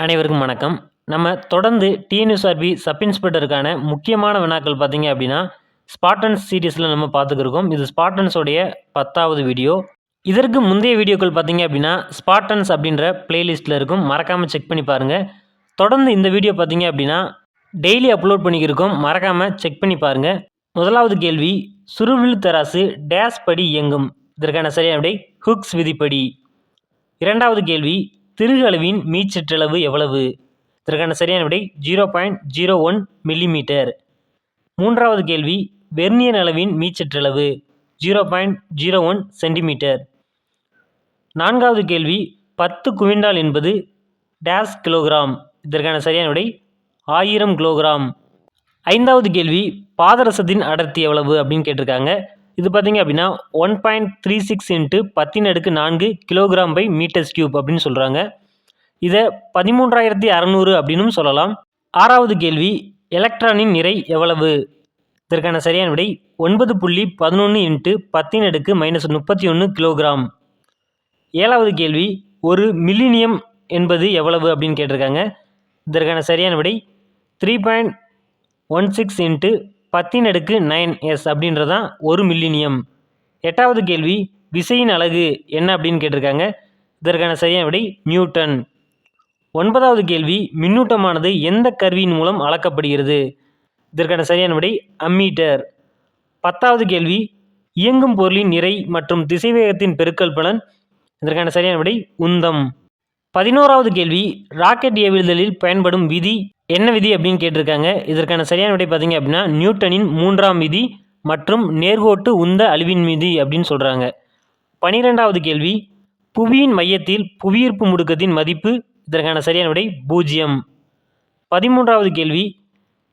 அனைவருக்கும் வணக்கம். நம்ம தொடர்ந்து டிஎன்யூஎஸ்ஆர்பி சப் இன்ஸ்பெக்டருக்கான முக்கியமான வினாக்கள் பார்த்தீங்க அப்படின்னா, ஸ்பார்டன்ஸ் சீரிஸில் நம்ம பார்த்துக்கிருக்கோம். இது ஸ்பார்டன்ஸோடைய 10வது வீடியோ. இதற்கு முந்தைய வீடியோக்கள் பார்த்தீங்க அப்படின்னா, ஸ்பார்டன்ஸ் அப்படின்ற பிளேலிஸ்ட்டில் இருக்கும். மறக்காமல் செக் பண்ணி பாருங்கள். தொடர்ந்து இந்த வீடியோ பார்த்தீங்க அப்படின்னா, டெய்லி அப்லோட் பண்ணிக்கிருக்கோம். மறக்காமல் செக் பண்ணி பாருங்கள். முதலாவது கேள்வி, சுருள் தராசு டேஸ் படி இயங்கும். இதற்கான சரியான விடை ஹுக்ஸ் விதிப்படி. இரண்டாவது கேள்வி, திருகு அளவின் மீச்சிற்றளவு எவ்வளவு? இதற்கான சரியான விடை 0.01 மில்லிமீட்டர். மூன்றாவது கேள்வி, வெர்னியர் அளவின் மீச்சிற்றளவு 0.01 சென்டிமீட்டர். நான்காவது கேள்வி, 10 குவிண்டால் என்பது டேஸ் கிலோகிராம். இதற்கான சரியான விடை 1000 கிலோகிராம். ஐந்தாவது கேள்வி, பாதரசத்தின் அடர்த்தி எவ்வளவு அப்படின்னு கேட்டிருக்காங்க. இது பார்த்தீங்க அப்படின்னா 1.36 × 10⁴ கிலோகிராம் பை மீட்டர்ஸ் கியூப் அப்படின்னு சொல்கிறாங்க. இதை 13,600 அப்படின்னும் சொல்லலாம். ஆறாவது கேள்வி, எலக்ட்ரானின் நிறை எவ்வளவு? இதற்கான சரியான விடை 9.11 × 10⁻31 கிலோகிராம். ஏழாவது கேள்வி, ஒரு மில்லினியம் என்பது எவ்வளவு அப்படின்னு கேட்டிருக்காங்க. இதற்கான சரியான விடை 3.16 × 10⁹s அப்படின்றதான் ஒரு மில்லினியம். எட்டாவது கேள்வி, விசையின் அலகு என்ன அப்படின்னு கேட்டிருக்காங்க. இதற்கான சரியான விடை நியூட்டன். ஒன்பதாவது கேள்வி, மின்னூட்டமானது எந்த கருவியின் மூலம் அளக்கப்படுகிறது? இதற்கான சரியான விடை அம்மீட்டர். பத்தாவது கேள்வி, இயங்கும் பொருளின் நிறை மற்றும் திசைவேகத்தின் பெருக்கல் பலன். இதற்கான சரியான விடை உந்தம். 11வது கேள்வி, ராக்கெட் ஏவுதலில் பயன்படும் விதி என்ன விதி அப்படின்னு கேட்டிருக்காங்க. இதற்கான சரியான விடை பார்த்தீங்க அப்படின்னா நியூட்டனின் 3ஆம் விதி மற்றும் நேர்கோட்டு உந்த அழிவின் விதி அப்படின்னு சொல்கிறாங்க. 12வது கேள்வி, புவியின் மையத்தில் புவியீர்ப்பு முடுக்கத்தின் மதிப்பு. இதற்கான சரியான விடை 0. 13வது கேள்வி,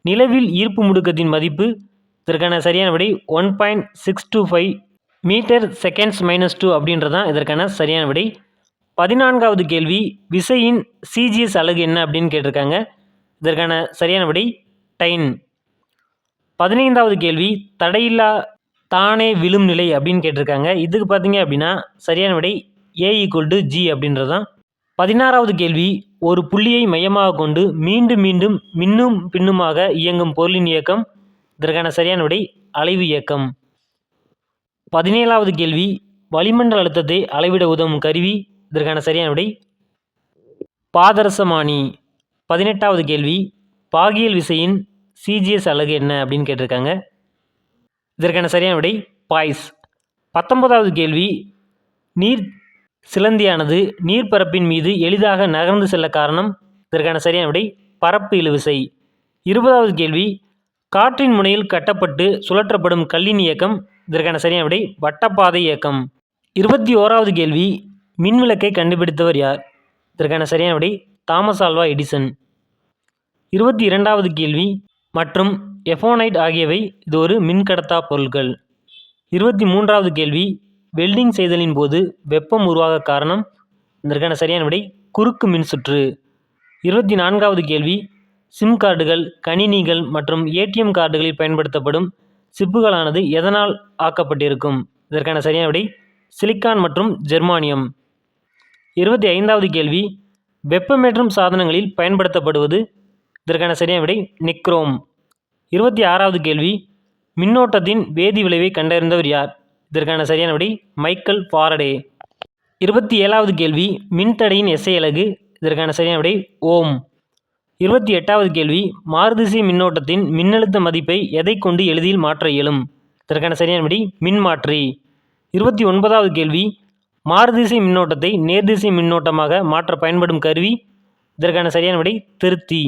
நிலவில் ஈர்ப்பு முடுக்கத்தின் மதிப்பு. இதற்கான சரியான விடை 1.625 மீட்டர் செகண்ட்ஸ் -2 அப்படின்றதான் இதற்கான சரியான விடை. 14வது கேள்வி, விசையின் சிஜிஎஸ் அலகு என்ன அப்படின்னு கேட்டிருக்காங்க. இதற்கான சரியான விடை டைன். 15வது கேள்வி, தடையில்லா தானே விழும் நிலை அப்படின்னு கேட்டிருக்காங்க. இதுக்கு பார்த்தீங்க அப்படின்னா சரியான விடை A = G அப்படின்றதான். 16வது கேள்வி, ஒரு புள்ளியை மையமாக கொண்டு மீண்டும் மீண்டும் மின்னும் பின்னுமாக இயங்கும் பொருளின் இயக்கம். இதற்கான சரியான விடை அலைவு இயக்கம். 17வது கேள்வி, வளிமண்டல அழுத்தத்தை அளவிட உதவும் கருவி. இதற்கான சரியான விடை பாதரசமானி. 18வது கேள்வி, பாகியல் விசையின் சிஜிஎஸ் அலகு என்ன அப்படின்னு கேட்டிருக்காங்க. இதற்கான சரியான விடை பாய்ஸ். 19வது கேள்வி, நீர் சிலந்தியானது நீர்ப்பரப்பின் மீது எளிதாக நகர்ந்து செல்ல காரணம். இதற்கான சரியான விடை பரப்பு இழுவிசை. 20வது கேள்வி, காற்றின் முனையில் கட்டப்பட்டு சுழற்றப்படும் கல்லின் இயக்கம். இதற்கான சரியான விடை வட்டப்பாதை இயக்கம். 21வது கேள்வி, மின்விளக்கை கண்டுபிடித்தவர் யார்? இதற்கான சரியான விடை தாமஸ் ஆல்வா எடிசன். 22வது கேள்வி, மற்றும் எஃபோனைட் ஆகியவை இது ஒரு மின்கடத்தா பொருட்கள். 23வது கேள்வி, வெல்டிங் செய்தலின் போது வெப்பம் உருவாக காரணம். இதற்கான சரியான விடை குறுக்கு மின்சுற்று. 24வது கேள்வி, சிம் கார்டுகள், கணினிகள் மற்றும் ஏடிஎம் கார்டுகளில் பயன்படுத்தப்படும் சிப்புகளானது எதனால் ஆக்கப்பட்டிருக்கும்? இதற்கான சரியான விடை சிலிக்கான் மற்றும் ஜெர்மானியம். 25வது கேள்வி, வெப்பமேற்றும் சாதனங்களில் பயன்படுத்தப்படுவது. இதற்கான சரியான விடை நிக்ரோம். 26வது கேள்வி, மின்னோட்டத்தின் வேதி விளைவை கண்டறிந்தவர் யார்? இதற்கான சரியான விடை மைக்கேல் ஃபாரடே. 27வது கேள்வி, மின்தடையின் எஸ்ஐ அலகு. இதற்கான சரியான விடை ஓம். 28வது கேள்வி, மாறுதிசை மின்னோட்டத்தின் மின்னழுத்த மதிப்பை எதை கொண்டு எளிதில் மாற்ற இயலும்? இதற்கான சரியான விடை மின்மாற்றி. 29வது கேள்வி, மாறுதிசை மின்னோட்டத்தை நேர்திசை மின்னோட்டமாக மாற்ற பயன்படும் கருவி. இதற்கான சரியான விடை திருத்தி.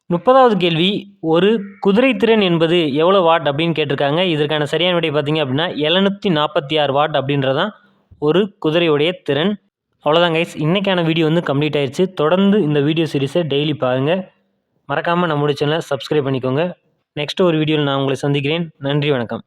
30வது கேள்வி, ஒரு குதிரை திறன் என்பது எவ்வளோ வாட் அப்படின்னு கேட்டிருக்காங்க. இதற்கான சரியான விடை பார்த்தீங்க அப்படின்னா 746 வாட் அப்படின்றதான் ஒரு குதிரையுடைய திறன். அவ்வளோதான் கைஸ், இன்றைக்கான வீடியோ கம்ப்ளீட் ஆயிடுச்சு. தொடர்ந்து இந்த வீடியோ சீரிஸை டெய்லி பாருங்கள். மறக்காமல் நம்மளுடைய சேனலை சப்ஸ்கிரைப் பண்ணிக்கோங்க. நெக்ஸ்ட் ஒரு வீடியோவில் நான் உங்களை சந்திக்கிறேன். நன்றி, வணக்கம்.